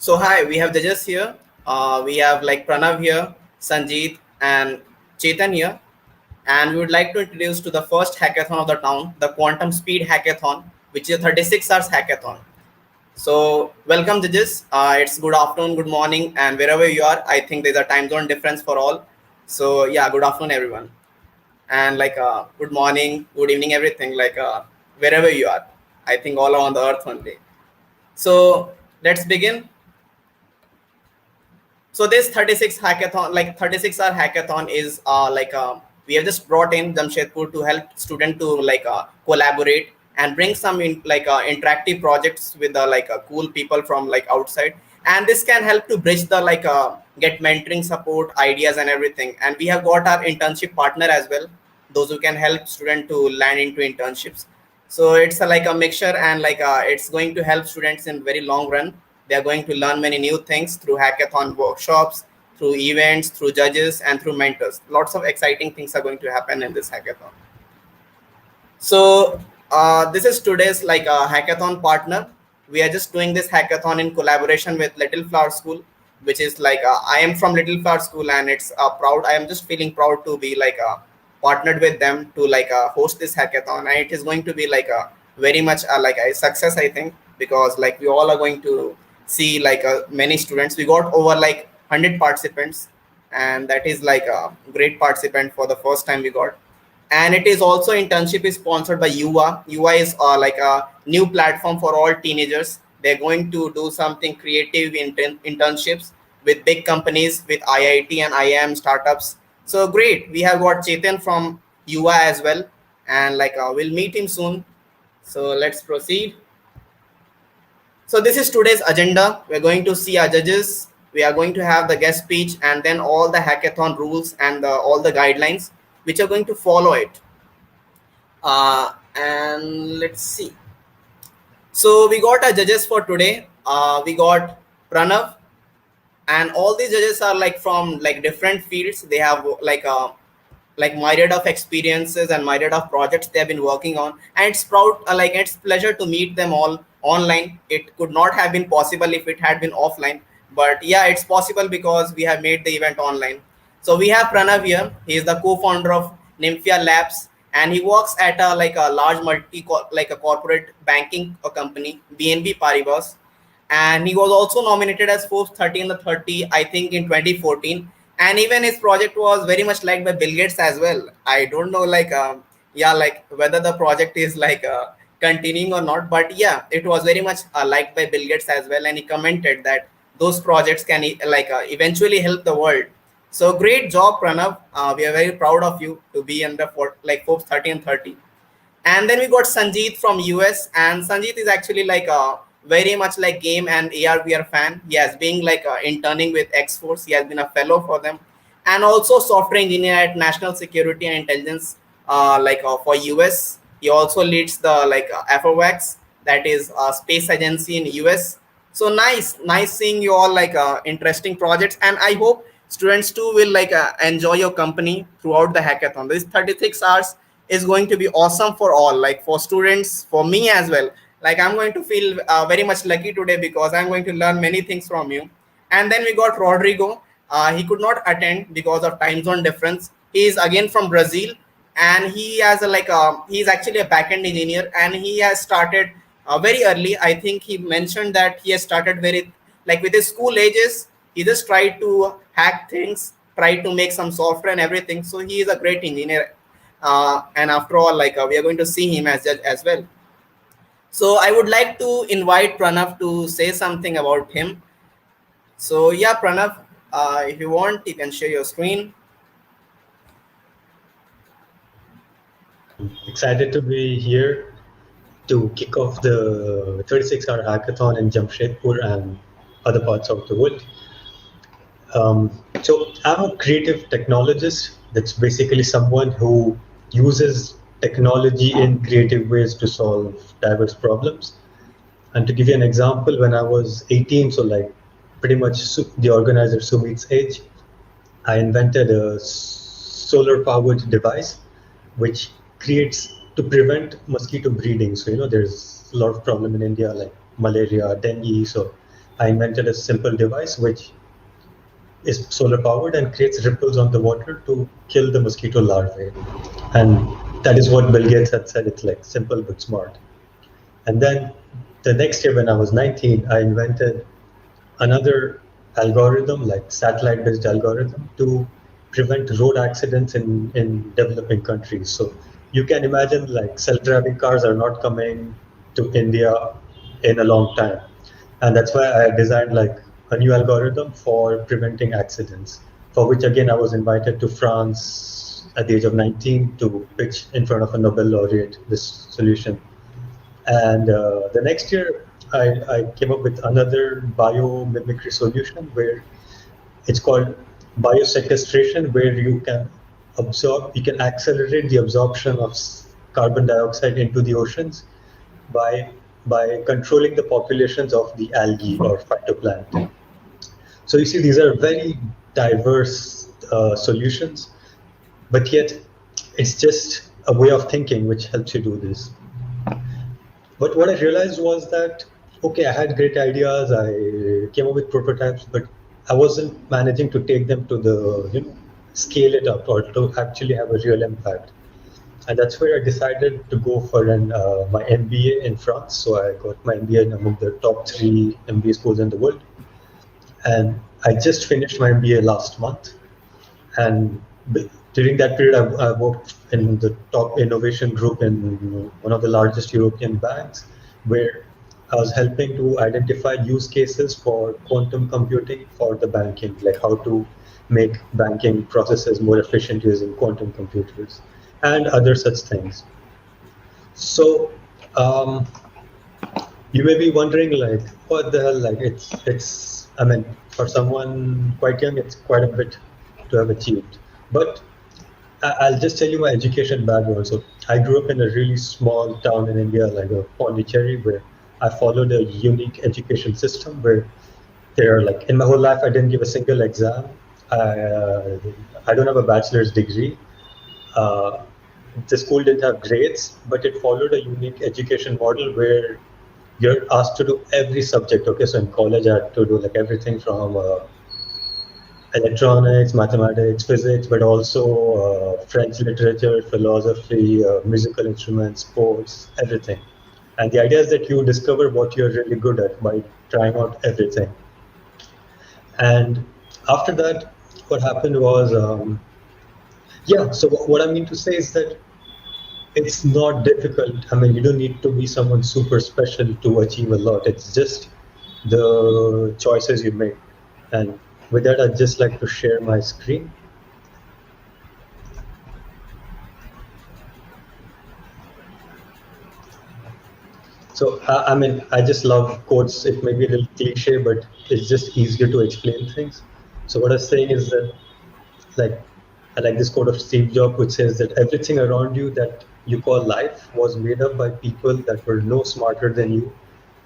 So hi, we have judges here. We have like Pranav here, Sanjeet, and Chetan here, and we would like to introduce to the first hackathon of the town, the QuantumSpeed Hackathon, which is a 36 hours hackathon. So welcome judges. It's good afternoon, good morning, and wherever you are, I think there's a time zone difference for all. So yeah, good afternoon everyone, and good morning, good evening, everything wherever you are. I think all around the earth one day. So let's begin. So this 36 hackathon, like 36-hour hackathon is we have just brought in Jamshedpur to help student to collaborate and bring some interactive projects with the cool people from outside, and this can help to bridge the get mentoring support ideas and everything. And we have got our internship partner as well, those who can help student to land into internships. So it's a mixture, and it's going to help students in very long run. They are going to learn many new things through hackathon workshops, through events, through judges, and through mentors. Lots of exciting things are going to happen in this hackathon. So this is today's hackathon partner. We are just doing this hackathon in collaboration with Little Flower School, which is I am from Little Flower School, and it's proud. I am just feeling proud to be partnered with them to host this hackathon, and it is going to be very much a success, I think, because we all are going to see many students. We got over 100 participants, and that is a great participant for the first time we got. And it is also internship is sponsored by UA. UA is a new platform for all teenagers. They're going to do something creative internships with big companies, with IIT and IIM startups. So great. We have got Chetan from UA as well, and we'll meet him soon. So let's proceed. So this is today's agenda. We're going to see our judges. We are going to have the guest speech, and then all the hackathon rules and all the guidelines which are going to follow it. And let's see. So we got our judges for today. We got Pranav, and all these judges are from different fields. They have myriad of experiences and myriad of projects they have been working on, and it's proud it's pleasure to meet them all online. It could not have been possible if it had been offline, but yeah, it's possible because we have made the event online. So we have Pranav here. He is the co-founder of Nymphia Labs, and he works at a large a corporate banking company, BNB Paribas. And he was also nominated as Forbes 30 in the 30, I think, in 2014. And even his project was very much liked by Bill Gates as well. I don't know whether the project is continuing or not, but yeah, it was very much liked by Bill Gates as well. And he commented that those projects can eventually help the world. So great job, Pranav. We are very proud of you to be in the Forbes 30 and 30. And then we got Sanjeet from US, and Sanjeet is actually very much game and AR/VR fan. He has been interning with X-Force. He has been a fellow for them, and also software engineer at National Security and Intelligence for US. He also leads the AFOVAX, that is a space agency in US. So nice seeing you all interesting projects, and I hope students too will enjoy your company throughout the hackathon. This 36 hours is going to be awesome for all, for students, for me as well. I'm going to feel very much lucky today because I'm going to learn many things from you. And then we got Rodrigo. He could not attend because of time zone difference. He is again from Brazil, and he has he's actually a backend engineer, and he has started very early. I think he mentioned that he has started very with his school ages. He just tried to hack things, tried to make some software and everything. So he is a great engineer. And after all, we are going to see him as judge as well. So I would like to invite Pranav to say something about him. So yeah, Pranav, if you want, you can share your screen. Excited to be here to kick off the 36-hour hackathon in Jamshedpur and other parts of the world. So I'm a creative technologist. That's basically someone who uses technology in creative ways to solve diverse problems. And to give you an example, when I was 18, so pretty much the organizer Sumit's age, I invented a solar-powered device which creates to prevent mosquito breeding. So there's a lot of problem in India like malaria, dengue. So I invented a simple device which is solar powered and creates ripples on the water to kill the mosquito larvae. And that is what Bill Gates had said. It's like simple but smart. And then the next year, when I was 19, I invented another algorithm, like satellite based algorithm, to prevent road accidents in developing countries. So you can imagine like self-driving cars are not coming to India in a long time. And that's why I designed like a new algorithm for preventing accidents, for which again I was invited to France at the age of 19 to pitch in front of a Nobel laureate this solution. And the next year, I came up with another biomimicry solution where it's called biosequestration, where you can accelerate the absorption of carbon dioxide into the oceans by controlling the populations of the algae or phytoplankton. So you see, these are very diverse solutions, but yet it's just a way of thinking which helps you do this. But what I realized was that, okay, I had great ideas, I came up with prototypes, but I wasn't managing to take them to the, scale it up or to actually have a real impact. And that's where I decided to go for my MBA in France. So I got my MBA in among the top three MBA schools in the world. And I just finished my MBA last month. And during that period, I worked in the top innovation group in one of the largest European banks, where I was helping to identify use cases for quantum computing for the banking, like how to make banking processes more efficient using quantum computers and other such things. So um, you may be wondering, like, what the hell? Like, it's. I mean, for someone quite young, it's quite a bit to have achieved. But I'll just tell you my education background. So I grew up in a really small town in India, like a Pondicherry, where I followed a unique education system where there are like in my whole life I didn't give a single exam. I don't have a bachelor's degree. Uh, the school didn't have grades, but it followed a unique education model where you're asked to do every subject. Okay, so in college I had to do like everything from electronics, mathematics, physics, but also French literature, philosophy, musical instruments, sports, everything. And the idea is that you discover what you're really good at by trying out everything. And after that, what happened was, yeah, so what I mean to say is that it's not difficult. I mean, you don't need to be someone super special to achieve a lot. It's just the choices you make. And with that, I'd just like to share my screen. So, I mean, I just love quotes. It may be a little cliche, but it's just easier to explain things. So, what I'm saying is that, like, I like this quote of Steve Jobs, which says that everything around you that you call life was made up by people that were no smarter than you,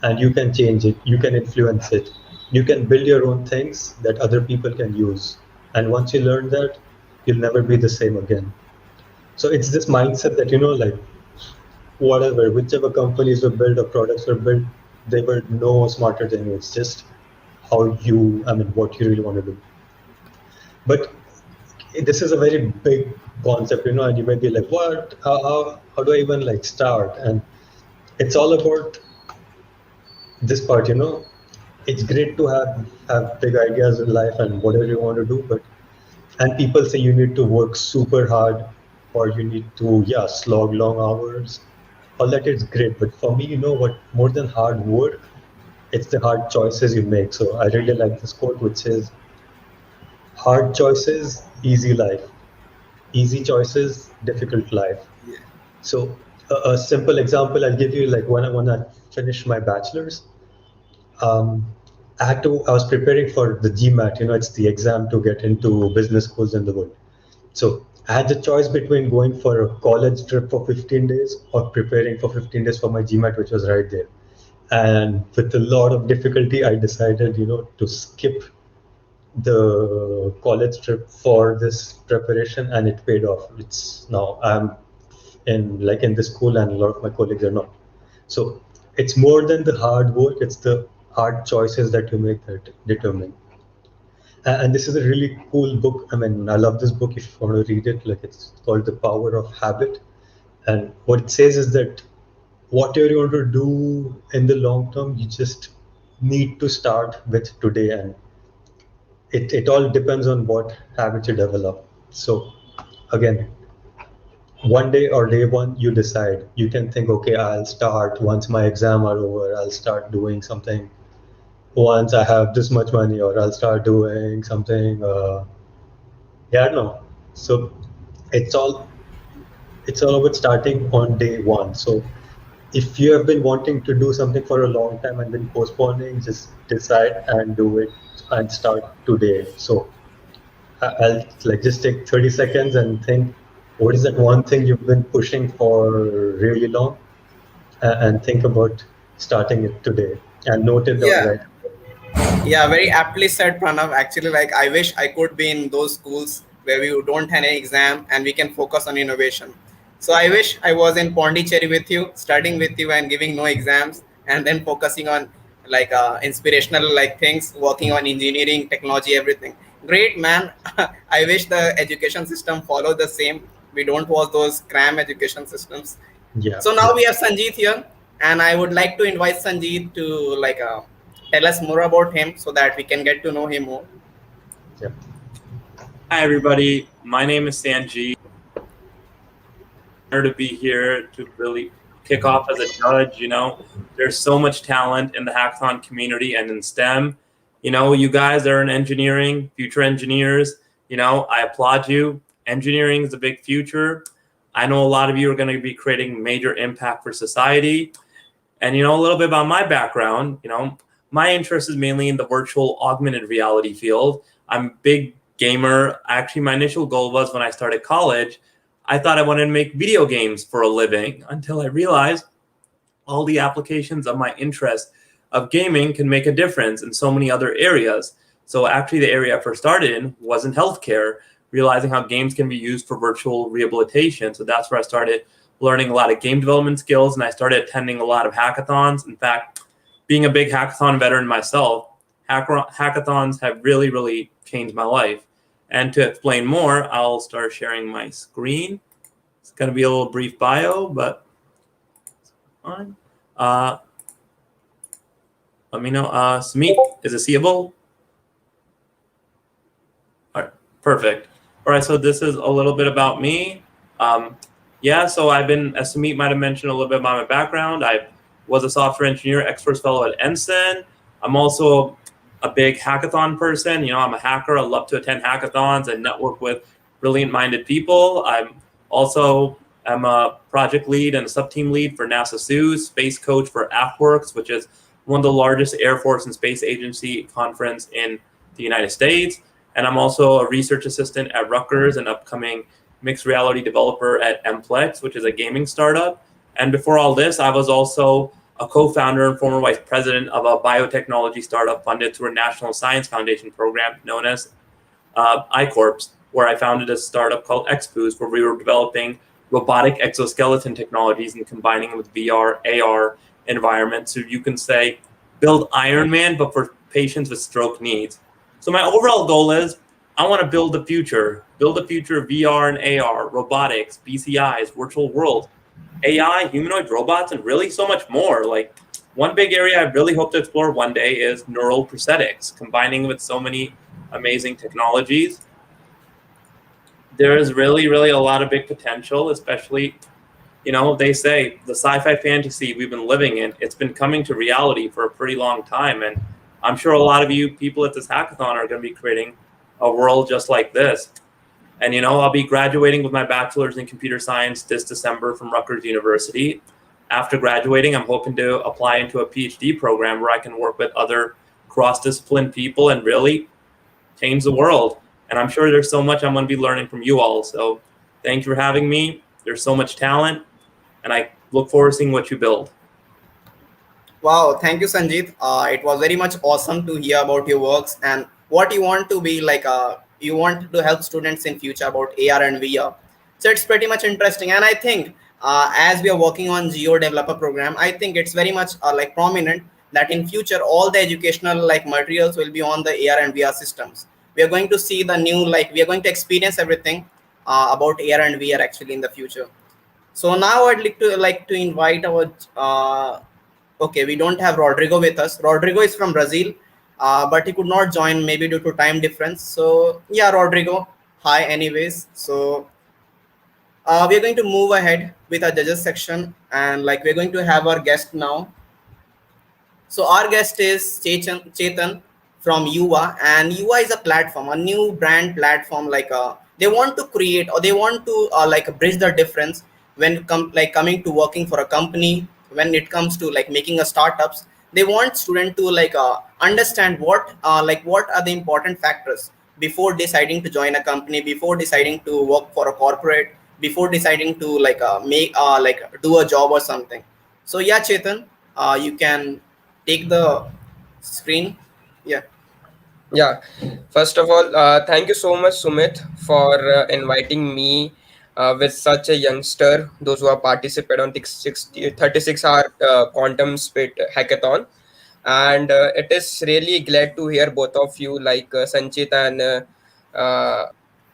and you can change it, you can influence it, you can build your own things that other people can use. And once you learn that, you'll never be the same again. So it's this mindset that, like, whatever, whichever companies were built or products were built, they were no smarter than you. It's just I mean, what you really want to do. But this is a very big concept, and you may be like, what? How do I even like start? And it's all about this part, It's great to have big ideas in life and whatever you want to do, and people say you need to work super hard or you need to slog long hours. All that is great, but for me, what, more than hard work, it's the hard choices you make. So I really like this quote which says, hard choices, easy life. Easy choices, difficult life. Yeah. So a simple example I'll give you, like when I finished my bachelor's, um, I was preparing for the GMAT, it's the exam to get into business schools in the world. So I had the choice between going for a college trip for 15 days or preparing for 15 days for my GMAT, which was right there. And with a lot of difficulty, I decided, to skip the college trip for this preparation, and it paid off. It's now I'm in this school, and a lot of my colleagues are not. So it's more than the hard work, it's the hard choices that you make that determine. And this is a really cool book. I mean, I love this book. If you want to read it, like it's called The Power of Habit. And what it says is that whatever you want to do in the long term, you just need to start with today. And it all depends on what habits you develop. So again, one day or day one, you decide. You can think, okay, I'll start once my exam are over, I'll start doing something once I have this much money, or I'll start doing something. Yeah, no. So it's all it's all about starting on day one. So if you have been wanting to do something for a long time and been postponing, just decide and do it and start today. So I'll like just take 30 seconds and think, what is that one thing you've been pushing for really long, and think about starting it today and note it down Yeah. right. Yeah, very aptly said, Pranav. Actually, like I wish I could be in those schools where we don't have any exam and we can focus on innovation. So I wish I was in Pondicherry with you, studying with you, and giving no exams, and then focusing on like inspirational like things, working on engineering, technology, everything. Great man. I wish the education system follow the same. We don't want those cram education systems. Yeah, So now yeah, we have Sanjeet here, and I would like to invite Sanjeet to like tell us more about him so that we can get to know him more. yeah. Hi, everybody. My name is Sanjeev. Honored to be here to really kick off as a judge. There's so much talent in the hackathon community and in STEM. You guys are in engineering, future engineers. I applaud you. Engineering is a big future. I know a lot of you are going to be creating major impact for society. And a little bit about my background. My interest is mainly in the virtual augmented reality field. I'm a big gamer. Actually, my initial goal was when I started college, I thought I wanted to make video games for a living until I realized all the applications of my interest of gaming can make a difference in so many other areas. So actually the area I first started in was in healthcare, realizing how games can be used for virtual rehabilitation. So that's where I started learning a lot of game development skills, and I started attending a lot of hackathons. In fact, being a big hackathon veteran myself, hackathons have really, really changed my life. And to explain more, I'll start sharing my screen. It's going to be a little brief bio, but fine. Let me know. Smeet, is it seeable? All right, perfect. All right, so this is a little bit about me. So I've been, as Smeet might have mentioned a little bit about my background, I was a software engineer, expert fellow at Ensign. I'm also a big hackathon person. I'm a hacker. I love to attend hackathons and network with brilliant-minded people. I'm a project lead and a sub-team lead for NASA SUS, space coach for AFWorks, which is one of the largest Air Force and Space Agency conference in the United States. And I'm also a research assistant at Rutgers and upcoming mixed reality developer at Mplex, which is a gaming startup. And before all this, I was also a co-founder and former vice president of a biotechnology startup funded through a National Science Foundation program known as iCorps, where I founded a startup called XBoost, where we were developing robotic exoskeleton technologies and combining them with VR, AR environments. So you can say, build Iron Man, but for patients with stroke needs. So my overall goal is I want to build the future of VR and AR, robotics, BCIs, virtual worlds, AI, humanoid robots, and really so much more. Like one big area I really hope to explore one day is neural prosthetics, combining with so many amazing technologies. There is really, really a lot of big potential, especially, they say the sci-fi fantasy we've been living in, it's been coming to reality for a pretty long time. And I'm sure a lot of you people at this hackathon are going to be creating a world just like this. And, I'll be graduating with my bachelor's in computer science this December from Rutgers University. After graduating, I'm hoping to apply into a PhD program where I can work with other cross-discipline people and really change the world. And I'm sure there's so much I'm going to be learning from you all. So thank you for having me. There's so much talent, and I look forward to seeing what you build. Wow, thank you, Sanjeet. It was very much awesome to hear about your works and what you want to be like. You want to help students in future about AR and VR. So it's pretty much interesting. And I think as we are working on Geo Developer program, I think it's very much like prominent that in future all the educational like materials will be on the AR and VR systems. We are going to see the new, like we are going to experience everything about AR and VR actually in the future. So now I'd like to invite our okay, we don't have Rodrigo with us. Rodrigo is from Brazil, but he could not join maybe due to time difference. So yeah, Rodrigo, hi anyways. So we are going to move ahead with our judges section, and like we're going to have our guest now. So our guest is Chetan from Yuva, and Yuva is a platform, a new brand platform. Like they want to create, or they want to like bridge the difference when coming to working for a company. When it comes to like making a startups, they want student to like understand what are the important factors before deciding to join a company, before deciding to work for a corporate, before deciding to like make like do a job or something. So yeah, Chetan, you can take the screen. Yeah. Yeah, first of all, thank you so much, Sumit, for inviting me with such a youngster, those who have participated on the 36-hour quantum speed hackathon. And it is really glad to hear both of you, like Sanchit and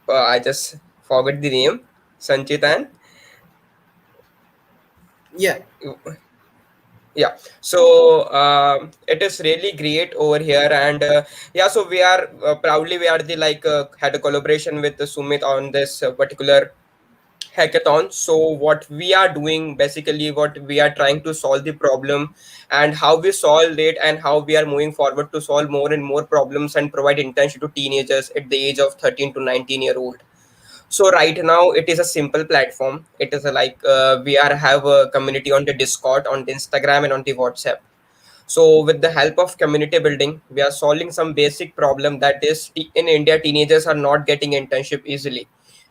I just forgot the name, Sanchit and Yeah. yeah. So it is really great over here, and yeah, so we are proudly we are the like had a collaboration with Sumit on this particular hackathon. So what we are doing, basically what we are trying to solve the problem, and how we solved it, and how we are moving forward to solve more and more problems and provide internship to teenagers at the age of 13 to 19-year-old. So right now it is a simple platform. It is a, like we are have a community on the Discord, on the Instagram, and on the WhatsApp. So with the help of community building, we are solving some basic problem, that is in India teenagers are not getting internship easily,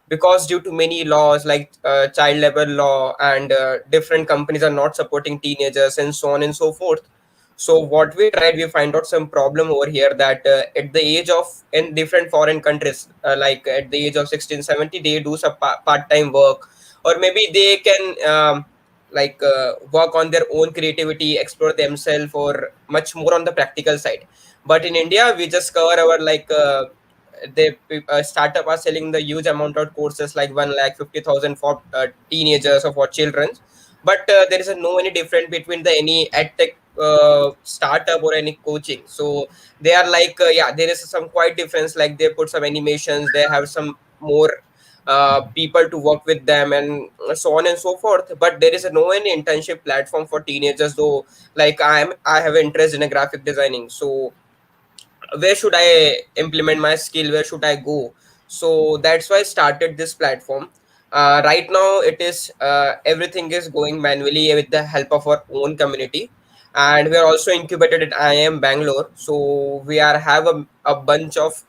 because due to many laws like child labor law, and different companies are not supporting teenagers, and so on and so forth. So what we tried, we find out some problem over here, that at the age of, in different foreign countries, like at the age of 16, 17, they do some part-time work, or maybe they can like work on their own creativity, explore themselves, or much more on the practical side. But in India, we just cover our like they startup are selling the huge amount of courses, like 1,50,000 for teenagers or for children. But there is a no any difference between the any edtech startup or any coaching. So they are like yeah, there is some quite difference, like they put some animations, they have some more people to work with them, and so on and so forth. But there is a no any internship platform for teenagers, though. Like I have interest in a graphic designing, so where should I implement my skill, where should I go? So that's why I started this platform. Right now it is everything is going manually with the help of our own community, and we are also incubated at IIM Bangalore. So we are have a bunch of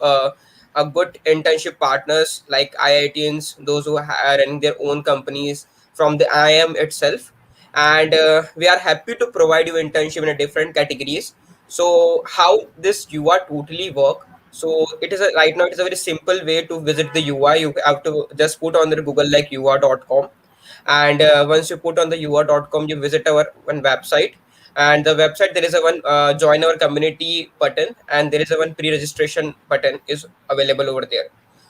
a good internship partners like IITians, those who are running their own companies from the IIM itself. And we are happy to provide you internship in a different categories. So how this UI totally work? So it is a, right now it is a very simple way to visit the UI. You have to just put on the Google like UI.com, and once you put on the UI.com, you visit our one website. And the website, there is a one join our community button, and there is a one pre-registration button is available over there.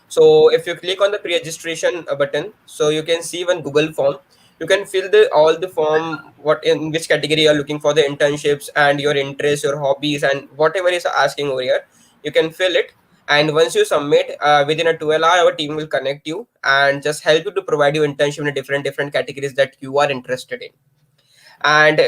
So if you click on the pre-registration button, so you can see one Google form. You can fill the all the form, what in which category you are looking for the internships, and your interests, your hobbies, and whatever is asking over here, you can fill it. And once you submit, within a 12 hour, our team will connect you and just help you to provide you internship in a different categories that you are interested in. And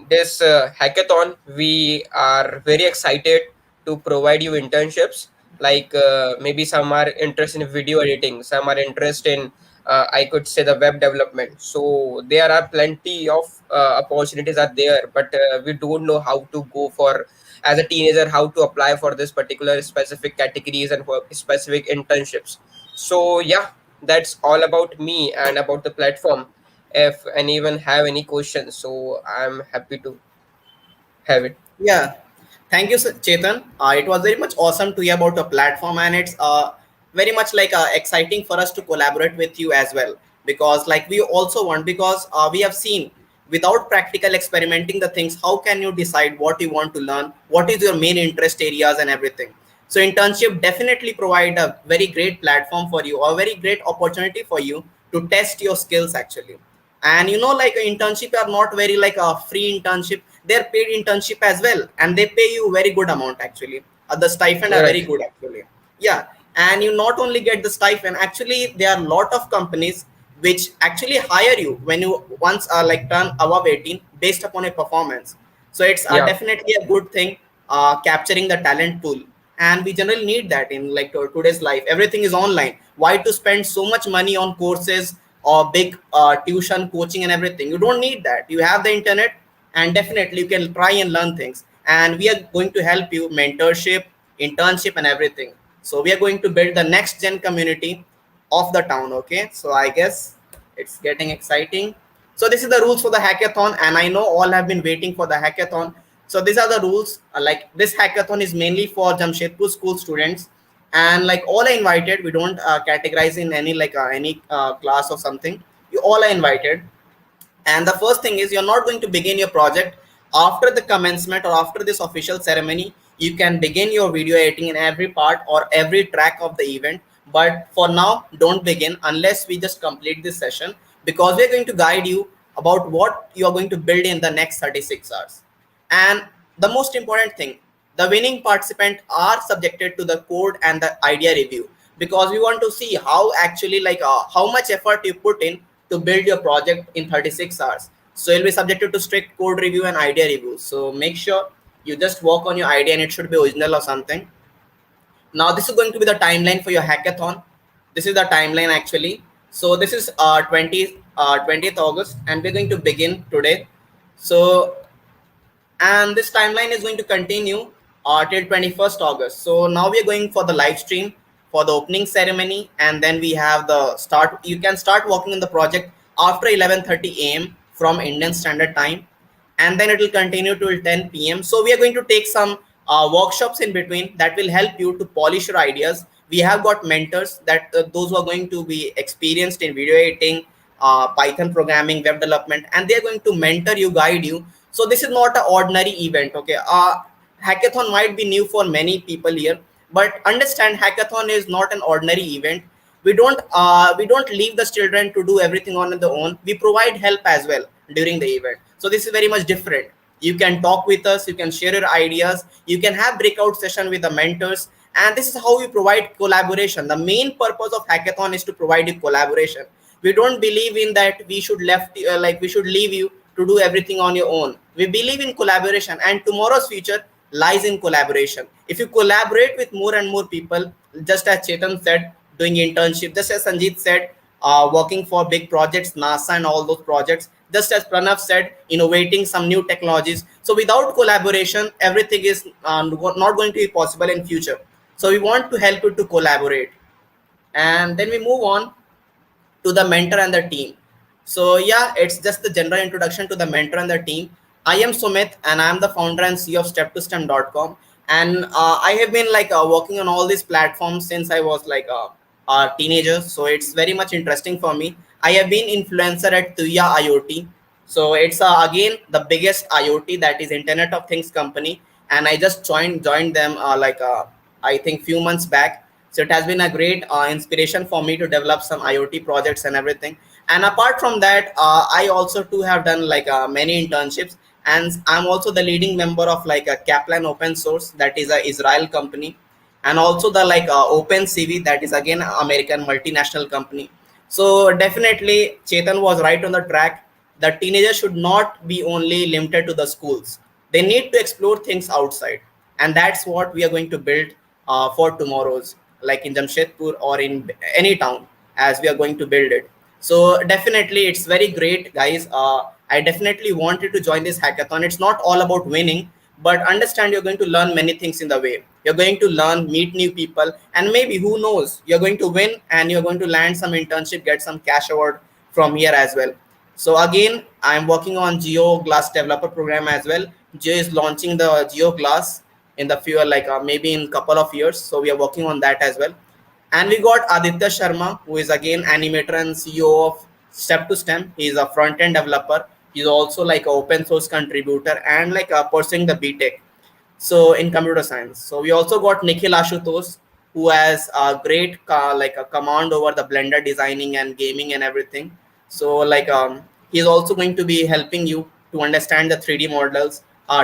this hackathon, we are very excited to provide you internships. Like maybe some are interested in video editing, some are interested in I could say the web development. So there are plenty of opportunities are there, but we don't know how to go for, as a teenager, how to apply for this particular specific categories and for specific internships. So yeah, that's all about me and about the platform. If anyone have any questions, so I'm happy to have it. Yeah. Thank you, Chetan. It was very much awesome to hear about the platform, and it's very much like exciting for us to collaborate with you as well, because like we also want, because we have seen without practical experimenting the things, how can you decide what you want to learn, what is your main interest areas and everything. So internship definitely provide a very great platform for you, or a very great opportunity for you to test your skills actually. And like internship are not very like a free internship, they're paid internship as well, and they pay you very good amount actually. The stipend are very Right. good actually. Yeah. And you not only get the stipend, actually there are a lot of companies which actually hire you when you once are like turn above 18 based upon a performance. So it's Yeah. definitely a good thing, capturing the talent pool. And we generally need that in like today's life. Everything is online. Why to spend so much money on courses or big tuition coaching and everything? You don't need that. You have the internet, and definitely you can try and learn things. And we are going to help you mentorship, internship and everything. So we are going to build the next gen community of the town. Okay, so I guess it's getting exciting. So this is the rules for the hackathon, and I know all have been waiting for the hackathon. So these are the rules. Like this hackathon is mainly for Jamshedpur school students, and like all are invited. We don't categorize in any like any class or something. You all are invited. And the first thing is, you're not going to begin your project after the commencement or after this official ceremony. You can begin your video editing in every part or every track of the event. But for now, don't begin unless we just complete this session, because we're going to guide you about what you're going to build in the next 36 hours. And the most important thing, the winning participant are subjected to the code and the idea review, because we want to see how actually like how much effort you put in to build your project in 36 hours. So you'll be subjected to strict code review and idea review. So make sure you just work on your idea and it should be original or something. Now this is going to be the timeline for your hackathon. This is the timeline actually. So this is 20th August, and we're going to begin today. So, and this timeline is going to continue till 21st August. So now we are going for the live stream for the opening ceremony, and then we have the start. You can start working on the project after 11:30 a.m. from Indian Standard Time, and then it will continue till 10 p.m. So we are going to take some workshops in between that will help you to polish your ideas. We have got mentors that those who are going to be experienced in video editing, Python programming, web development, and they are going to mentor you, guide you. So this is not an ordinary event. Okay, hackathon might be new for many people here, but understand hackathon is not an ordinary event. We don't leave the children to do everything on their own. We provide help as well during the event. So this is very much different. You can talk with us, you can share your ideas, you can have breakout session with the mentors, and this is how we provide collaboration. The main purpose of hackathon is to provide you collaboration. We don't believe in that we should we should leave you to do everything on your own. We believe in collaboration, and tomorrow's future lies in collaboration. If you collaborate with more and more people, just as Chetan said, doing internship, just as Sanjeet said, working for big projects, NASA and all those projects, just as Pranav said, innovating some new technologies. So without collaboration, everything is not going to be possible in future. So we want to help you to collaborate. And then we move on to the mentor and the team. So yeah, it's just the general introduction to the mentor and the team. I am Sumit, and I am the founder and CEO of step2stem.com. And I have been like working on all these platforms since I was like a teenager. So it's very much interesting for me. I have been influencer at Tuya IoT. So it's again the biggest IoT, that is Internet of Things company, and I just joined them I think few months back. So it has been a great inspiration for me to develop some IoT projects and everything. And apart from that, I also too have done like many internships, and I'm also the leading member of like a Kaplan Open Source, that is a Israel company, and also the like OpenCV, that is again American multinational company. So definitely Chetan was right on the track. The teenagers should not be only limited to the schools. They need to explore things outside, and that's what we are going to build for tomorrow's, like in Jamshedpur or in any town, as we are going to build it. So definitely it's very great, guys. I definitely wanted to join this hackathon. It's not all about winning, but understand you're going to learn many things in the way. You're going to learn, meet new people, and maybe who knows, you're going to win and you're going to land some internship, get some cash award from here as well. So again, I'm working on Geo Glass developer program as well. Geo is launching the Geo Glass in the future, like maybe in couple of years. So we are working on that as well. And we got Aditya Sharma, who is again animator and CEO of Step to Stem. He is a front end developer He's also like an open source contributor and like pursuing the BTech so in computer science. So we also got Nikhil Ashutosh, who has a great like a command over the Blender designing and gaming and everything. So like he's also going to be helping you to understand the 3D models,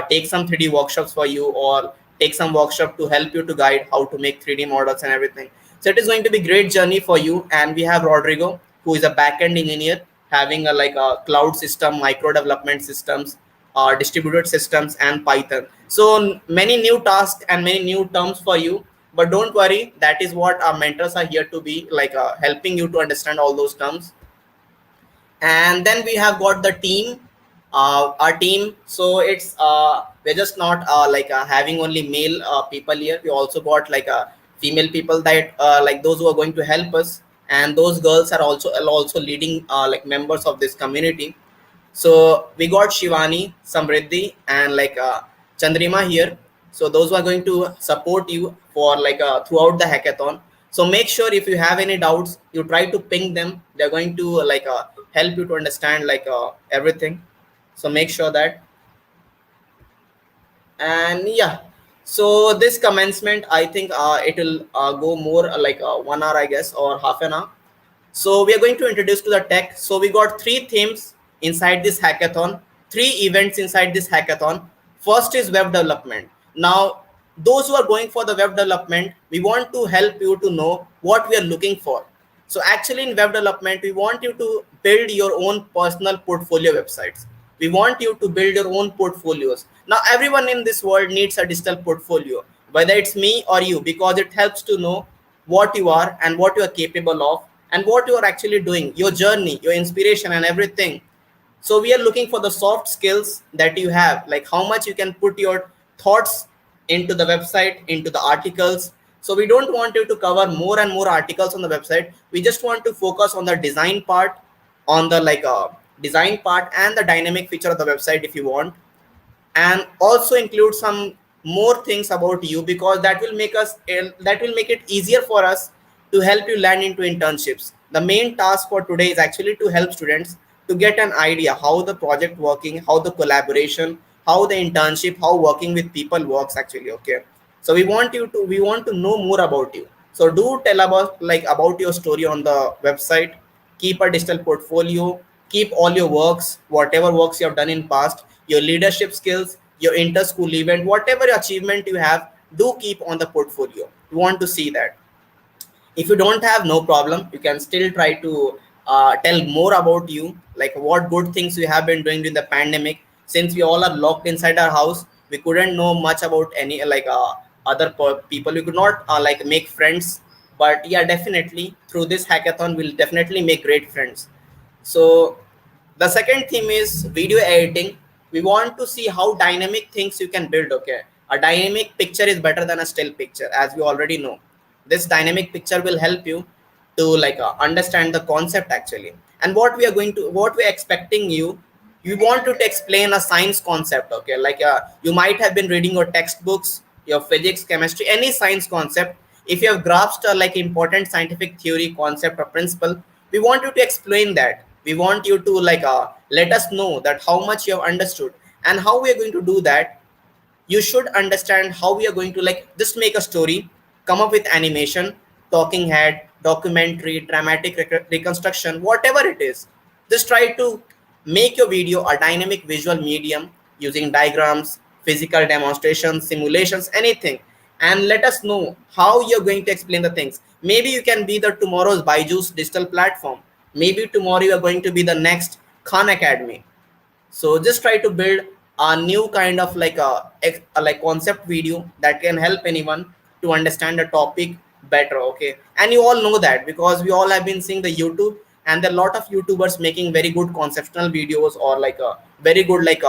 take some 3D workshops for you, or take some workshop to help you to guide how to make 3D models and everything. So it is going to be great journey for you. And we have Rodrigo, who is a backend engineer having a like a cloud system, micro development systems, distributed systems, and Python. So many new tasks and many new terms for you. But don't worry, that is what our mentors are here to be like helping you to understand all those terms. And then we have got the team, our team. So it's we're just not like having only male people here. We also got like female people that like those who are going to help us, and those girls are also leading like members of this community. So we got Shivani, Samriddhi, and like Chandrima here. So those who are going to support you for like throughout the hackathon. So make sure if you have any doubts, you try to ping them. They're going to like help you to understand like everything. So make sure that. And yeah, so this commencement, I think it will go more like 1 hour, I guess, or half an hour. So we are going to introduce to the tech. So we got three themes inside this hackathon, three events inside this hackathon. First is web development. Now, those who are going for the web development, we want to help you to know what we are looking for. So actually in web development, we want you to build your own personal portfolio websites. We want you to build your own portfolios. Now, everyone in this world needs a digital portfolio, whether it's me or you, because it helps to know what you are and what you are capable of and what you are actually doing, your journey, your inspiration, and everything. So we are looking for the soft skills that you have, like how much you can put your thoughts into the website, into the articles. So we don't want you to cover more and more articles on the website. We just want to focus on the design part, on the like design part and the dynamic feature of the website if you want, and also include some more things about you, because that will make it easier for us to help you land into internships. The main task for today is actually to help students to get an idea how the project working, how the collaboration, how the internship, how working with people works actually. Okay, so we want to know more about you. So do tell about like about your story on the website. Keep a digital portfolio, keep all your works, whatever works you have done in past, your leadership skills, your inter-school event, whatever achievement you have, do keep on the portfolio. We want to see that. If you don't have, no problem, you can still try to tell more about you, like what good things you have been doing during the pandemic. Since we all are locked inside our house, we couldn't know much about any like people. We could not like make friends. But yeah, definitely through this hackathon we'll definitely make great friends. So the second theme is video editing. We want to see how dynamic things you can build. Okay, a dynamic picture is better than a still picture, as we already know. This dynamic picture will help you to like understand the concept actually. And what we're expecting you, you want to explain a science concept. Okay, like you might have been reading your textbooks, your physics, chemistry, any science concept. If you have grasped a like important scientific theory, concept, or principle, we want you to explain that. We want you to like let us know that how much you have understood. And how we are going to do that, you should understand how we are going to like just make a story, come up with animation, talking head, documentary, dramatic reconstruction, whatever it is. Just try to make your video a dynamic visual medium using diagrams, physical demonstrations, simulations, anything. And let us know how you're going to explain the things. Maybe you can be the tomorrow's Byju's digital platform. Maybe tomorrow you are going to be the next Khan Academy. So just try to build a new kind of like a like concept video that can help anyone to understand the topic better. Okay, and you all know that because we all have been seeing the YouTube, and there are a lot of YouTubers making very good conceptual videos or like a very good like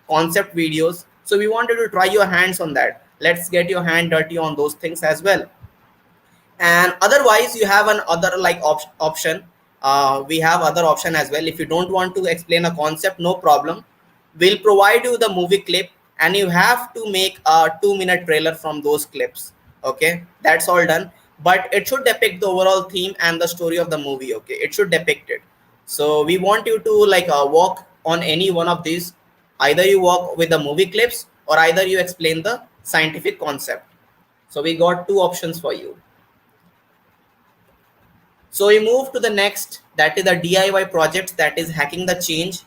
concept videos. So we wanted to try your hands on that. Let's get your hand dirty on those things as well. And otherwise you have an other like option. We have other option as well. If you don't want to explain a concept, no problem, we'll provide you the movie clip, and you have to make a 2-minute trailer from those clips. Okay, that's all done. But it should depict the overall theme and the story of the movie. Okay, it should depict it. So we want you to like walk on any one of these. Either you work with the movie clips or either you explain the scientific concept. So we got two options for you. So we move to the next, that is the DIY project, that is hacking the change.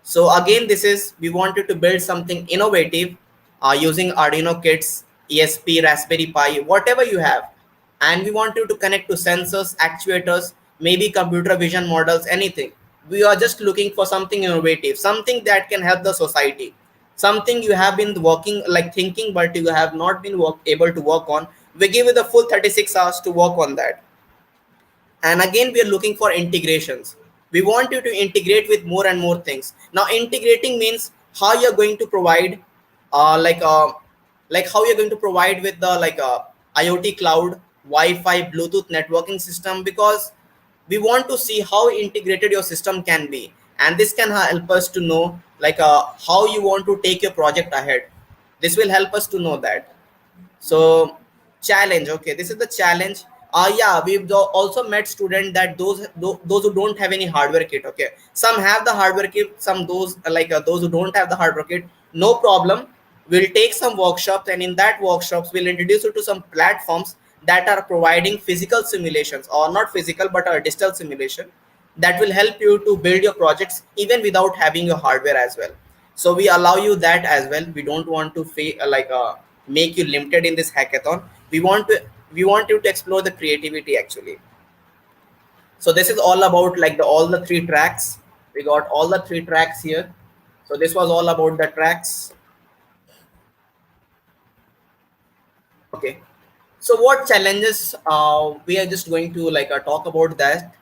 So again, this is, we wanted to build something innovative using Arduino kits, ESP, Raspberry Pi, whatever you have. And we want you to connect to sensors, actuators, maybe computer vision models, anything. We are just looking for something innovative, something that can help the society, something you have been working, like thinking, but you have not been able to work on. We give you the full 36 hours to work on that. And again, we are looking for integrations. We want you to integrate with more and more things. Now integrating means how you're going to provide uh, like uh, how you're going to provide with the IoT cloud, Wi-Fi, Bluetooth networking system, because we want to see how integrated your system can be, and this can help us to know how you want to take your project ahead. This will help us to know that. So challenge, okay, this is the challenge. Yeah, we've also met students that those who don't have any hardware kit. Okay, some have the hardware kit, some those who don't have the hardware kit, no problem. We'll take some workshops, and in that workshops we'll introduce you to some platforms that are providing physical simulations, or not physical but a digital simulation, that will help you to build your projects even without having your hardware as well. So we allow you that as well. We don't want to make you limited in this hackathon. We want you to explore the creativity actually. So this is all about all the three tracks. We got all the three tracks here. So this was all about the tracks. Okay, so what challenges we are just going to talk about that.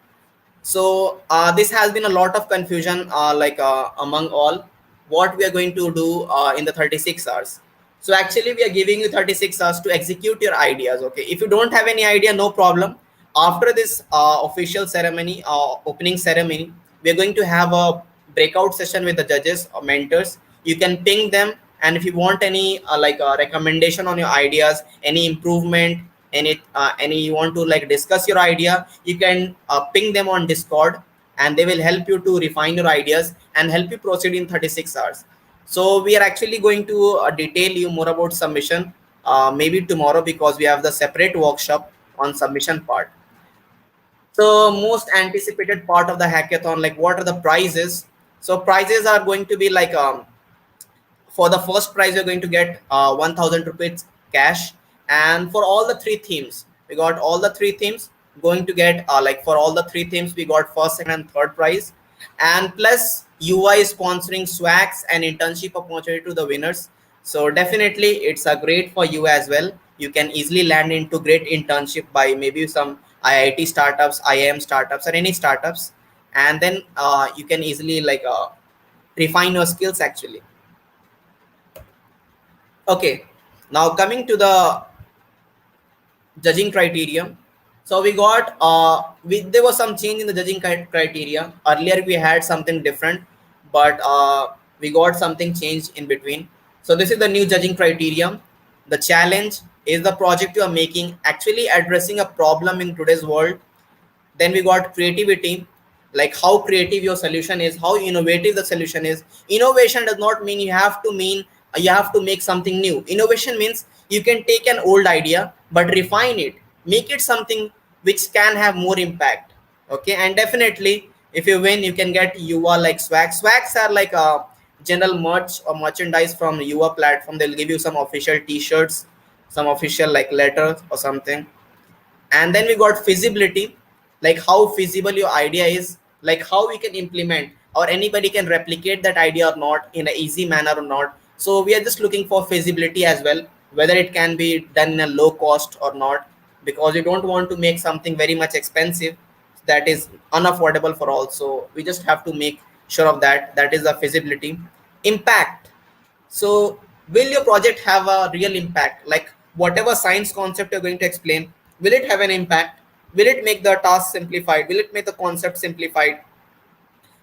So this has been a lot of confusion among all what we are going to do in the 36 hours. So actually we are giving you 36 hours to execute your ideas. Okay, if you don't have any idea, no problem. After this official ceremony, opening ceremony, we are going to have a breakout session with the judges or mentors. You can ping them, and if you want any recommendation on your ideas, any improvement, any you want to discuss your idea, you can ping them on Discord, and they will help you to refine your ideas and help you proceed in 36 hours. So we are actually going to detail you more about submission maybe tomorrow, because we have the separate workshop on submission part. So most anticipated part of the hackathon, like what are the prizes? So prizes are going to be for the first prize you're going to get 1000 rupees cash, and for all the three themes, we got all the three themes going to get for all the three themes we got first, second and third prize, and plus UI is sponsoring swags and internship opportunity to the winners. So definitely it's a great for you as well. You can easily land into great internship by maybe some IIT startups, IIM startups, or any startups, and then you can easily refine your skills actually. Okay, now coming to the judging criterion. So we got there was some change in the judging criteria. Earlier we had something different, but we got something changed in between. So this is the new judging criterion. The challenge is the project you are making actually addressing a problem in today's world. Then we got creativity, like how creative your solution is, how innovative the solution is. Innovation does not mean you have to make something new. Innovation means you can take an old idea but refine it, make it something which can have more impact. Okay, and definitely if you win, you can get UA like swags are like a general merch or merchandise from UA platform. They'll give you some official t-shirts, some official letters or something. And then we got feasibility, like how feasible your idea is, like how we can implement or anybody can replicate that idea or not in an easy manner or not. So we are just looking for feasibility as well, whether it can be done in a low cost or not, because you don't want to make something very much expensive that is unaffordable for all. So we just have to make sure of that. That is the feasibility. Impact. So will your project have a real impact? Like whatever science concept you're going to explain, will it have an impact? Will it make the task simplified? Will it make the concept simplified?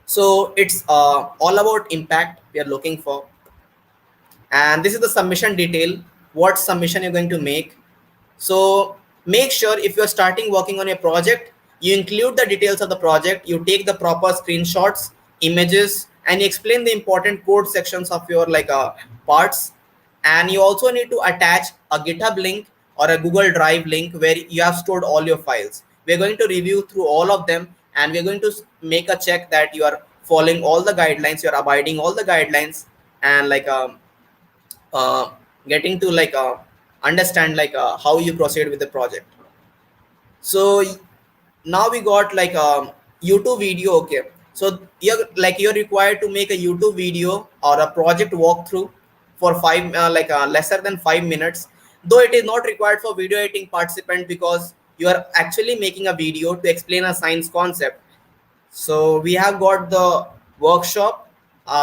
So it's all about impact we are looking for. And this is the submission detail, what submission you're going to make. So make sure if you're starting working on a project, you include the details of the project, you take the proper screenshots, images, and you explain the important code sections of your parts. And you also need to attach a GitHub link or a Google Drive link where you have stored all your files. We're going to review through all of them, and we're going to make a check that you are following all the guidelines, you're abiding all the guidelines, and uh, getting to understand how you proceed with the project. So now we got YouTube video. Okay, so you're required to make a YouTube video or a project walkthrough for lesser than 5 minutes, though it is not required for video editing participant because you are actually making a video to explain a science concept. So we have got the workshop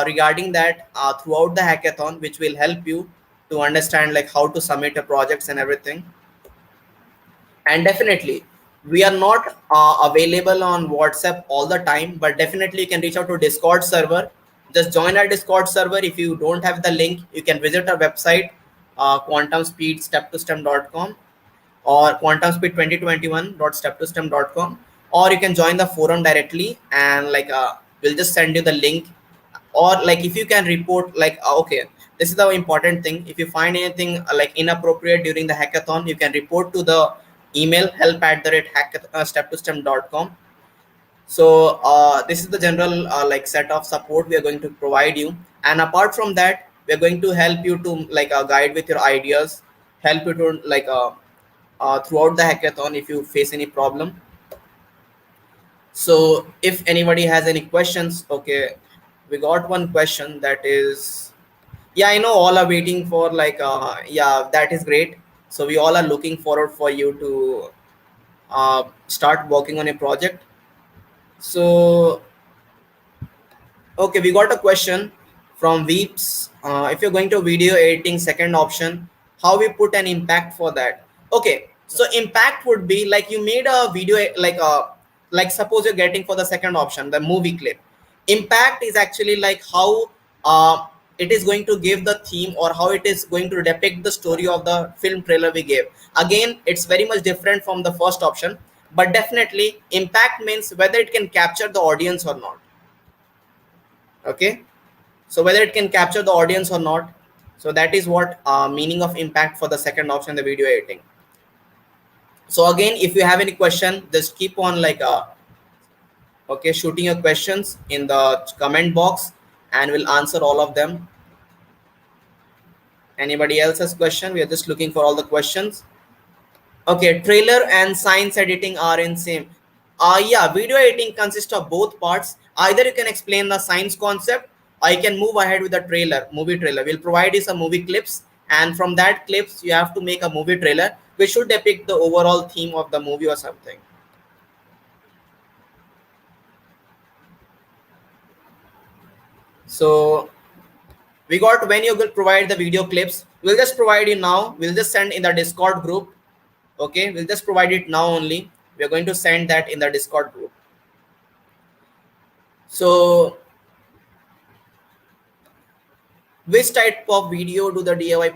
regarding that throughout the hackathon, which will help you to understand how to submit a projects and everything. And definitely we are not available on WhatsApp all the time, but definitely you can reach out to Discord server. Just join our Discord server. If you don't have the link, you can visit our website, quantumspeed.step2stem.com or quantumspeed2021.step2stem.com, or you can join the forum directly, and we'll just send you the link. Or if you can report okay, this is the important thing. If you find anything inappropriate during the hackathon, you can report to the email help@step2stem.com. So this is the general set of support we are going to provide you. And apart from that, we are going to help you to guide with your ideas, help you to throughout the hackathon if you face any problem. So if anybody has any questions, okay, we got one question that is, yeah, I know all are waiting for yeah, that is great. So we all are looking forward for you to start working on a project. So okay, we got a question from Weeps. If you're going to video editing, second option, how we put an impact for that? Okay, so impact would be you made a video suppose you're getting for the second option, the movie clip. Impact is actually how it is going to give the theme, or how it is going to depict the story of the film trailer we gave. Again, it's very much different from the first option, but definitely impact means whether it can capture the audience or not. Okay, so whether it can capture the audience or not. So that is what meaning of impact for the second option, the video editing. So again, if you have any question, just keep on okay, shooting your questions in the comment box, and we'll answer all of them. Anybody else has question? We are just looking for all the questions. Okay, trailer and science editing are in same. Yeah, video editing consists of both parts. Either you can explain the science concept, or you can move ahead with the trailer, movie trailer. We'll provide you some movie clips, and from that clips, you have to make a movie trailer, which should depict the overall theme of the movie or something. So we got, when you will provide the video clips, we'll just provide you now. We'll just send in the Discord group. Okay, we'll just provide it now only. We're going to send that in the Discord group. So which type of video do the DIY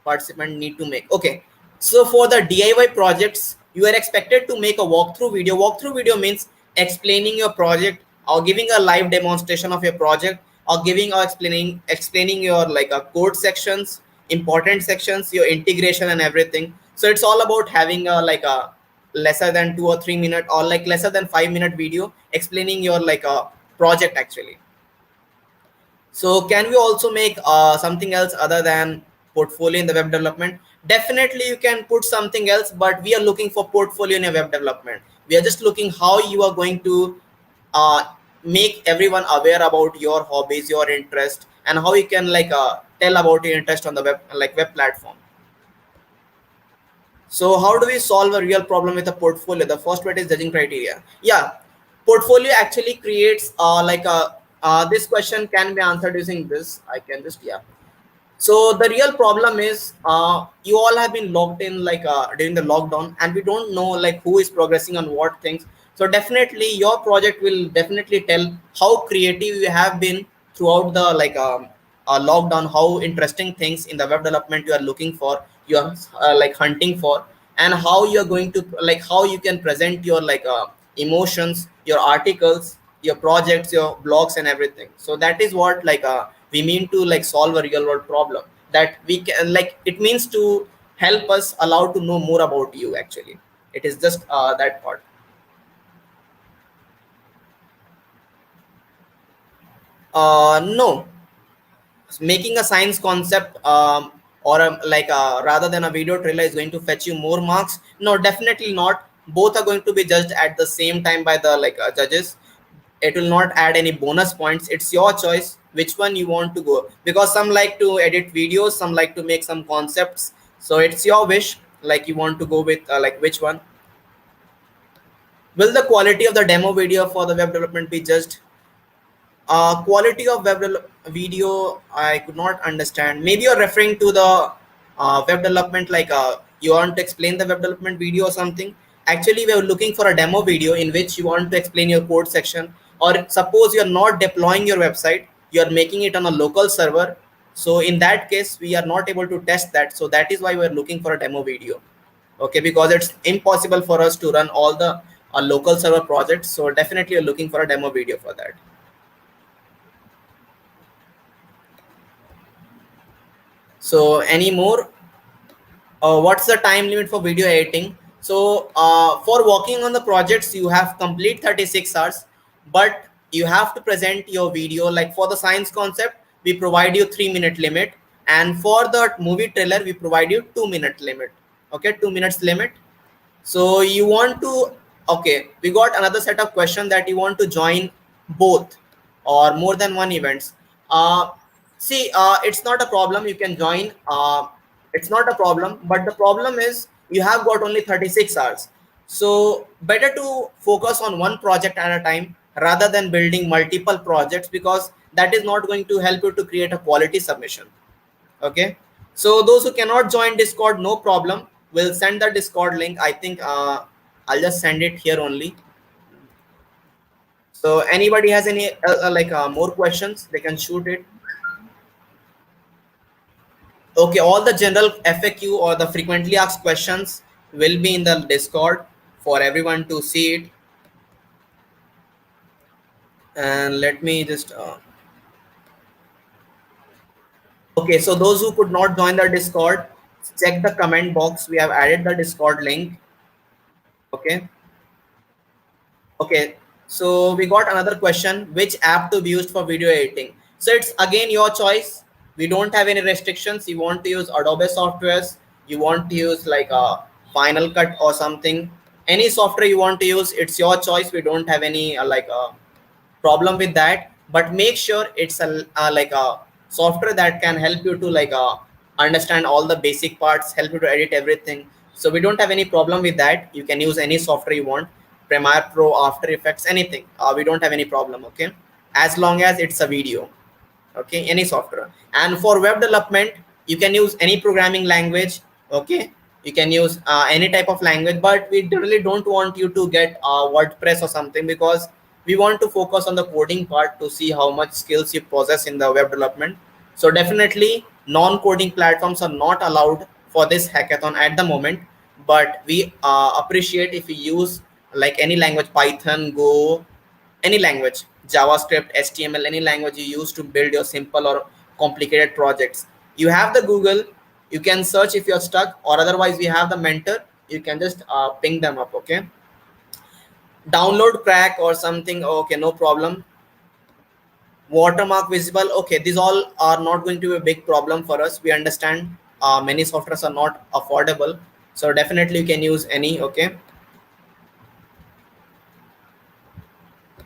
participant need to make? Okay, so for the DIY projects, you are expected to make a walkthrough video. Walkthrough video means explaining your project, or giving a live demonstration of your project, or giving or explaining your code sections, important sections, your integration and everything. So it's all about having a lesser than 2 or 3 minute, or lesser than 5 minute video explaining your project actually. So can we also make something else other than portfolio in the web development? Definitely you can put something else, but we are looking for portfolio in your web development. We are just looking how you are going to make everyone aware about your hobbies, your interest, and how you can tell about your interest on the web platform. So how do we solve a real problem with a portfolio? The first one is judging criteria. Yeah, portfolio actually creates this question can be answered using this. I can just, yeah. So the real problem is you all have been locked in during the lockdown, and we don't know who is progressing on what things. So definitely your project will definitely tell how creative you have been throughout the lockdown, how interesting things in the web development you are looking for, you are hunting for, and how you are going to how you can present your emotions, your articles, your projects, your blogs and everything. So that is what we mean to like solve a real world problem, that we can like, it means to help us allow to know more about you actually. It is just that part. No, making a science concept or rather than a video trailer is going to fetch you more marks. No, definitely not. Both are going to be judged at the same time by the judges. It will not add any bonus points. It's your choice which one you want to go, because some like to edit videos, some like to make some concepts. So it's your wish, like you want to go with like which one. Will the quality of the demo video for the web development be judged? Quality of video, I could not understand. Maybe you're referring to the web development, you want to explain the web development video or something. Actually, we are looking for a demo video in which you want to explain your code section, or suppose you're not deploying your website, you're making it on a local server. So in that case, we are not able to test that. So that is why we're looking for a demo video. Okay, because it's impossible for us to run all the local server projects. So definitely you're looking for a demo video for that. So any more? What's the time limit for video editing? So for working on the projects, you have complete 36 hours, but you have to present your video. Like for the science concept, we provide you 3-minute limit, and for the movie trailer, we provide you 2-minute limit. Okay, 2 minutes limit. So you want to, okay, we got another set of questions that you want to join both or more than one events. See, it's not a problem, you can join. It's not a problem, but the problem is you have got only 36 hours. So better to focus on one project at a time rather than building multiple projects, because that is not going to help you to create a quality submission. Okay, so those who cannot join Discord, no problem, we'll send the Discord link. I think I'll just send it here only. So anybody has any more questions, they can shoot it. Okay, all the general FAQ or the frequently asked questions will be in the Discord for everyone to see it. And let me just okay, so those who could not join the Discord, check the comment box, we have added the Discord link. Okay, okay, so we got another question, which app to be used for video editing? So it's again your choice. We don't have any restrictions. You want to use Adobe softwares, you want to use like a Final Cut or something, any software you want to use, it's your choice. We don't have any problem with that, but make sure it's a software that can help you to understand all the basic parts, help you to edit everything. So we don't have any problem with that. You can use any software you want, Premiere Pro, After Effects, anything. We don't have any problem. Okay, as long as it's a video. Okay, any software. And for web development, you can use any programming language. Okay, you can use any type of language, but we really don't want you to get WordPress or something, because we want to focus on the coding part to see how much skills you possess in the web development. So definitely non-coding platforms are not allowed for this hackathon at the moment, but we appreciate if you use like any language, Python, Go, any language, JavaScript, HTML, any language you use to build your simple or complicated projects. You have the Google, you can search if you're stuck, or otherwise we have the mentor, you can just ping them up. Okay, download crack or something, okay, no problem. Watermark visible, okay, these all are not going to be a big problem for us. We understand many softwares are not affordable, so definitely you can use any. Okay,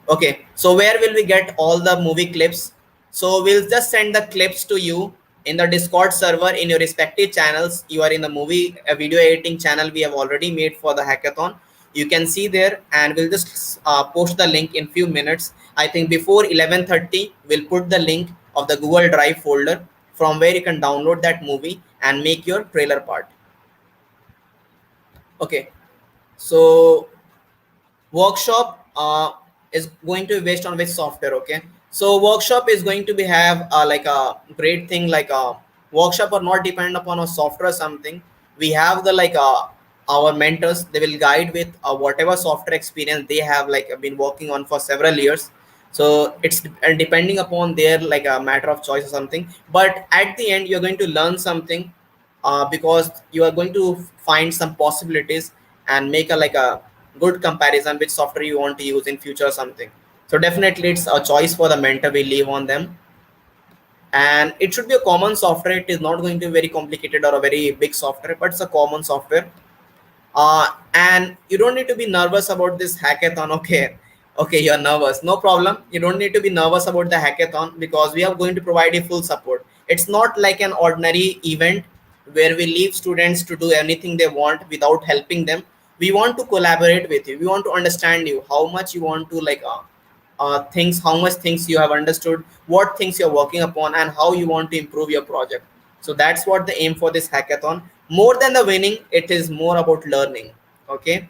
okay, so where will we get all the movie clips? So we'll just send the clips to you in the Discord server in your respective channels. You are in the movie video editing channel we have already made for the hackathon. You can see there, and we'll just post the link in few minutes. I think before 11:30 we'll put the link of the Google Drive folder from where you can download that movie and make your trailer part. Okay, so workshop is going to be based on which software? Okay, so workshop is going to be have like a great thing, like a workshop are not dependent upon a software or something. We have the our mentors, they will guide with whatever software experience they have been working on for several years. So it's depending upon their like a matter of choice or something, but at the end you're going to learn something, because you are going to find some possibilities and make a like a good comparison which software you want to use in future or something. So definitely it's a choice for the mentor, we leave on them. And it should be a common software, it is not going to be very complicated or a very big software, but it's a common software. And you don't need to be nervous about this hackathon. Okay, you're nervous, no problem, you don't need to be nervous about the hackathon, because we are going to provide you full support. It's not like an ordinary event where we leave students to do anything they want without helping them. We want to collaborate with you, we want to understand you, how much you want to like things, how much things you have understood, what things you're working upon, and how you want to improve your project. So that's what the aim for this hackathon. More than the winning, it is more about learning. Okay.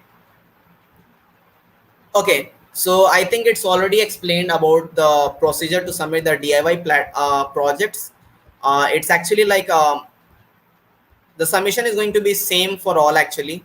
Okay, so I think it's already explained about the procedure to submit the DIY projects. It's actually like the submission is going to be same for all actually.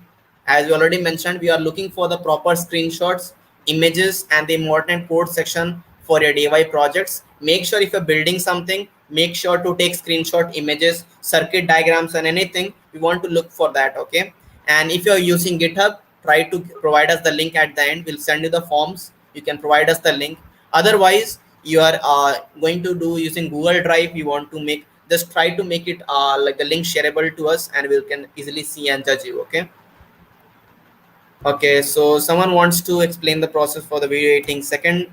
As we already mentioned, we are looking for the proper screenshots, images, and the important code section for your DIY projects. Make sure if you're building something, make sure to take screenshot images, circuit diagrams, and anything. We want to look for that. Okay. And if you're using GitHub, try to provide us the link at the end. We'll send you the forms, you can provide us the link. Otherwise, you are going to do using Google Drive, you want to make, just try to make it like the link shareable to us, and we can easily see and judge you. Okay. Okay, so someone wants to explain the process for the video editing second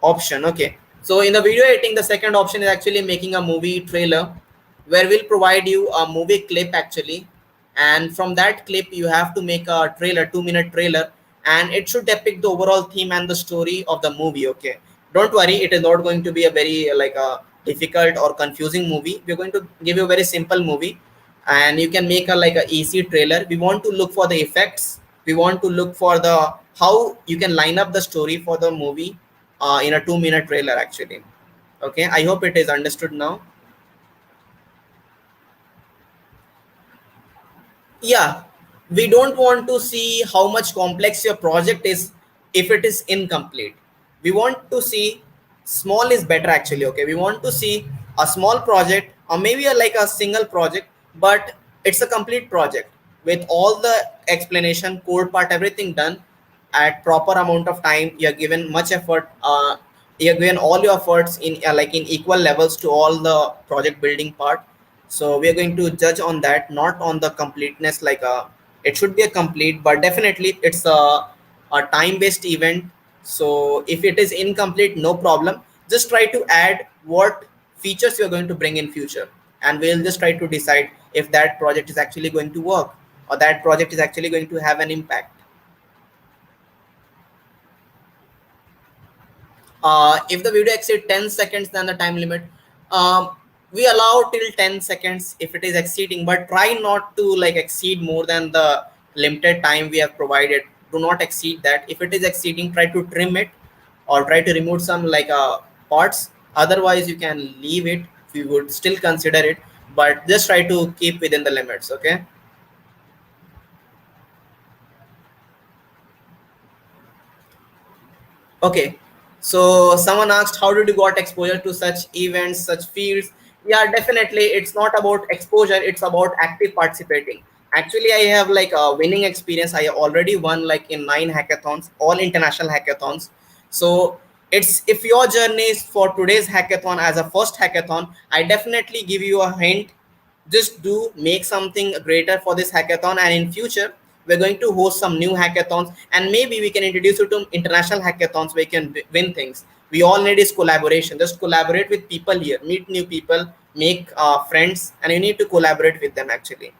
option. Okay, so in the video editing, the second option is actually making a movie trailer, where we'll provide you a movie clip actually, and from that clip you have to make a trailer, 2-minute trailer, and it should depict the overall theme and the story of the movie. Okay, don't worry, it is not going to be a very like a difficult or confusing movie. We're going to give you a very simple movie, and you can make a like a easy trailer. We want to look for the effects, we want to look for the how you can line up the story for the movie in a 2-minute trailer actually. Okay, I hope it is understood now. Yeah, we don't want to see how much complex your project is if it is incomplete. We want to see small is better actually. Okay, we want to see a small project, or maybe like a single project, but it's a complete project with all the explanation, code part, everything done at proper amount of time. You're given much effort, you're given all your efforts in like in equal levels to all the project building part. So we are going to judge on that, not on the completeness. Like it should be a complete, but definitely it's a time based event. So if it is incomplete, no problem, just try to add what features you're going to bring in future, and we'll just try to decide if that project is actually going to work, or that project is actually going to have an impact. If the video exceeds 10 seconds than the time limit, we allow till 10 seconds if it is exceeding, but try not to like exceed more than the limited time we have provided. Do not exceed that. If it is exceeding, try to trim it, or try to remove some like parts. Otherwise you can leave it, we would still consider it, but just try to keep within the limits. Okay. Okay, so someone asked, how did you got exposure to such events, such fields? Yeah, definitely. It's not about exposure; it's about active participating. Actually, I have like a winning experience. I already won like in 9 hackathons, all international hackathons. So it's, if your journey is for today's hackathon as a first hackathon, I definitely give you a hint, just do make something greater for this hackathon, and in future we're going to host some new hackathons, and maybe we can introduce you to international hackathons where you can win things. We all need is collaboration. Just collaborate with people here, meet new people, make friends, and you need to collaborate with them actually.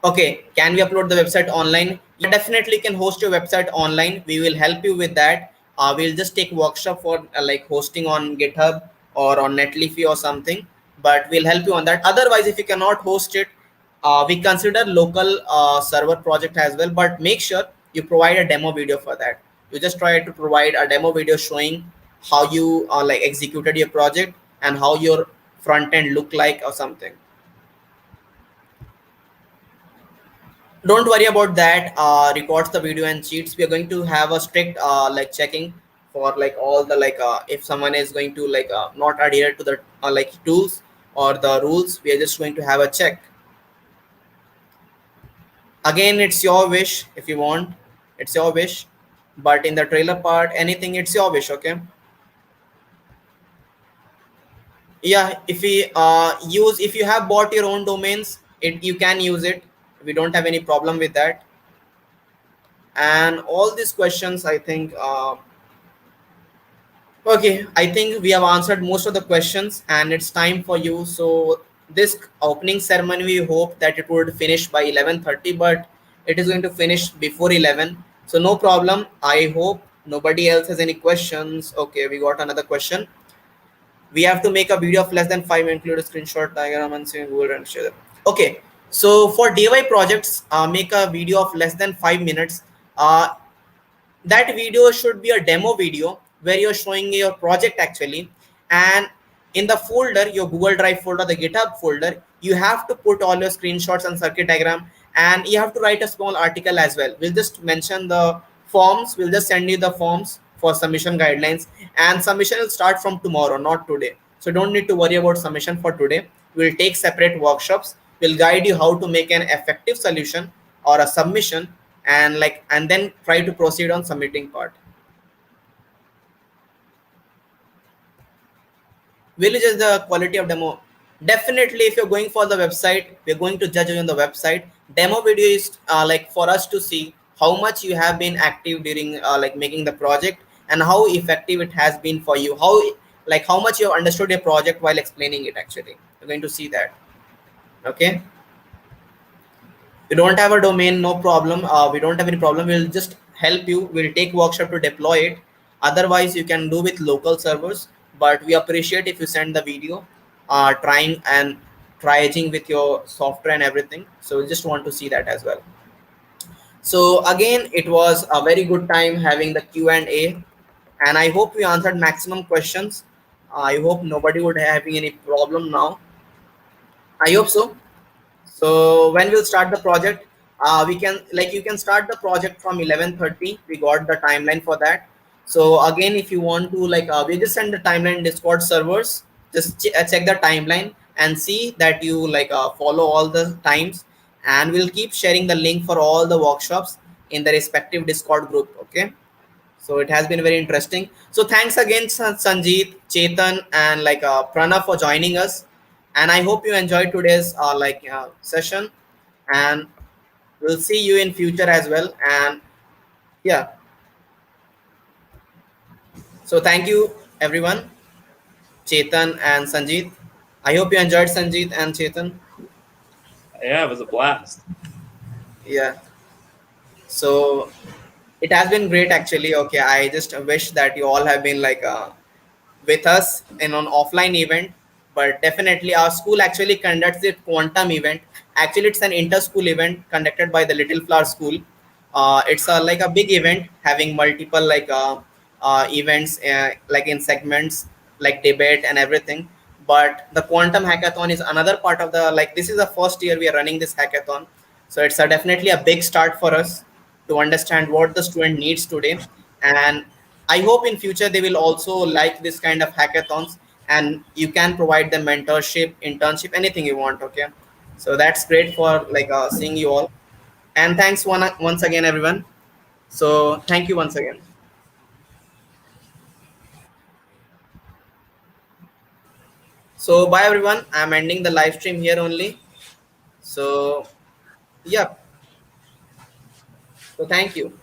Okay, can we upload the website online? Yeah, definitely can host your website online. We will help you with that. We'll just take workshop for like hosting on GitHub or on Netlify or something, but we'll help you on that. Otherwise, if you cannot host it, we consider local server project as well, but make sure you provide a demo video for that. You just try to provide a demo video showing how you like executed your project and how your front end look like or something. Don't worry about that. Records the video and cheats. We are going to have a strict like checking for like all the like if someone is going to like not adhere to the like tools or the rules, we are just going to have a check. Again, it's your wish if you want. It's your wish. But in the trailer part, anything, it's your wish. Okay. Yeah. If you have bought your own domains, it you can use it. We don't have any problem with that. And all these questions, I think. Okay, I think we have answered most of the questions and it's time for you. So this opening ceremony, we hope that it would finish by 11:30, but it is going to finish before 11. So no problem. I hope nobody else has any questions. Okay, we got another question. We have to make a video of less than 5 minutes, include a screenshot, diagram, and say Google and share them. Okay, so for DIY projects, make a video of less than 5 minutes. That video should be a demo video where you're showing your project actually, and in the folder, your Google Drive folder, the GitHub folder, you have to put all your screenshots and circuit diagram, and you have to write a small article as well. We'll just mention the forms. We'll just send you the forms for submission guidelines, and submission will start from tomorrow, not today. So don't need to worry about submission for today. We'll take separate workshops. We'll guide you how to make an effective solution or a submission, and then try to proceed on submitting part. Will you judge the quality of demo? Definitely, if you're going for the website, we're going to judge you on the website. Demo video is like for us to see how much you have been active during like making the project, and how effective it has been for you, how much you have understood your project while explaining it. Actually, we're going to see that. Okay, you don't have a domain, no problem. We don't have any problem. We'll just help you. We'll take workshop to deploy it. Otherwise, you can do with local servers, but we appreciate if you send the video trying and trying with your software and everything. So we just want to see that as well. So again, it was a very good time having the Q&A, and I hope we answered maximum questions. I hope nobody would having any problem now. I hope so. So when we'll start the project, we can like you can start the project from 11:30. We got the timeline for that. So again, if you want to we just send the timeline in Discord servers. Just check the timeline and see that you follow all the times, and we'll keep sharing the link for all the workshops in the respective Discord group. Okay. So it has been very interesting. So thanks again, Sanjeet, Chetan, and Pranav for joining us. And I hope you enjoyed today's session. And we'll see you in future as well. And yeah. So thank you, everyone, Chetan and Sanjeet. I hope you enjoyed, Sanjeet and Chetan. Yeah, it was a blast. Yeah. So it has been great actually. Okay, I just wish that you all have been with us in an offline event, but definitely our school actually conducts the quantum event. Actually, it's an inter-school event conducted by the Little Flower School. It's a big event having multiple events like in segments like debate and everything. But the quantum hackathon is another part of the this is the first year we are running this hackathon, so it's definitely a big start for us to understand what the student needs today. And I hope in future they will also like this kind of hackathons, and you can provide them mentorship, internship, anything you want. Okay, so that's great for seeing you all, and thanks once again, everyone. So thank you once again. So bye everyone. I'm ending the live stream here only. So yeah. So thank you.